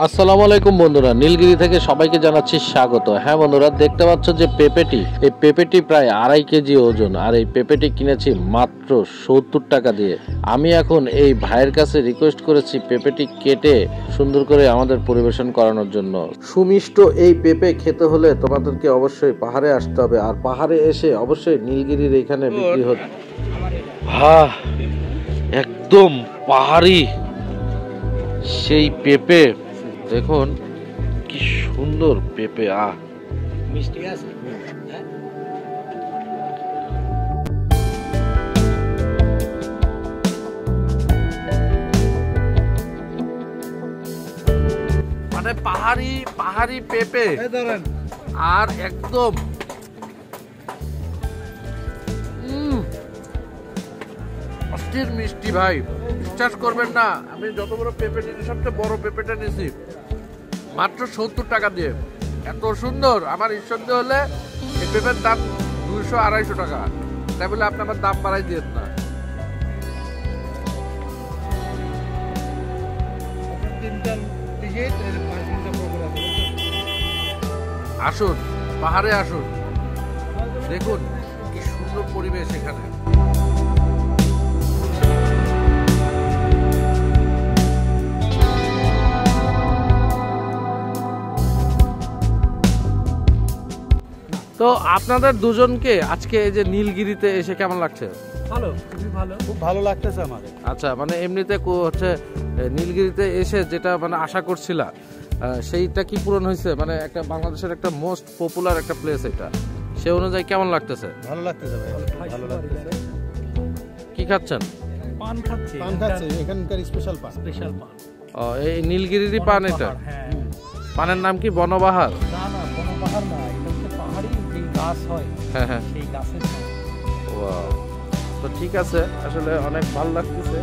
আসসালামু আলাইকুম বন্ধুরা, নীলগিরি থেকে সবাইকে জানাচ্ছি স্বাগত। হ্যাঁ বন্ধুরা, দেখতে পাচ্ছ যে এই পেঁপেটি প্রায় 2.5 কেজি ওজন, আর এই পেঁপেটি কিনেছি মাত্র 70 টাকা দিয়ে। আমি এখন এই ভাইয়ের কাছে রিকোয়েস্ট করেছি পেঁপেটি কেটে সুন্দর করে আমাদের পরিবেশন করানোর জন্য। সুমিষ্ট এই পেঁপে খেতে হলে তোমাদেরকে অবশ্যই পাহাড়ে আসতে হবে, আর পাহাড়ে এসে অবশ্যই নীলগিরির এখানে বিক্রি হচ্ছে। একদম পাহাড়ি সেই পেঁপে, দেখুন কি সুন্দর পেঁপে। মিষ্টি আছে। মানে পাহাড়ি পাহাড়ি পেঁপে আর একদম অস্থির মিষ্টি ভাই, বিশ্বাস করবেন না, আমি যত বড় পেঁপে নিয়েছি সবচেয়ে বড় পেঁপেটা নিয়েছি মাত্র 70 টাকা দিয়ে। এত সুন্দর, আমার ঈশ্বর হলে এই পেঁপের দাম 200-250 টাকা, তাই বলে আপনি আমার দাম বাড়াই দিয়েন না। আসুন পাহাড়ে আসুন, দেখুন কি সুন্দর পরিবেশ এখানে। তো আপনাদের দুজনকে আজকে এই যে নীলগিরিতে এসে কেমন লাগছে? ভালো, খুবই ভালো, খুব ভালো লাগতেছে আমাদের। আচ্ছা, মানে এমনিতে হচ্ছে নীলগিরিতে এসে যেটা মানে আশা করছিলা সেইটা কি পূরণ হয়েছে? মানে একটা বাংলাদেশের একটা মোস্ট পপুলার একটা প্লেস, এটা সে অনুযায়ী কেমন লাগতেছে? ভালো লাগতেছে ভাই, ভালো লাগতেছে। কি খাচ্ছেন? পান খাচ্ছি, পান খাচ্ছি, এখানকার স্পেশাল পান, স্পেশাল পান। এই নীলগিরিরই পান এটা? হ্যাঁ। পানের নাম কি বনবাহার? না না, বনবাহার না, এটা হচ্ছে পাহাড়ি যে গাছ হয়, হ্যাঁ, সেই গাছের নাম। ওয়াও, তো ঠিক আছে, আসলে অনেক ভালো লাগতেছে।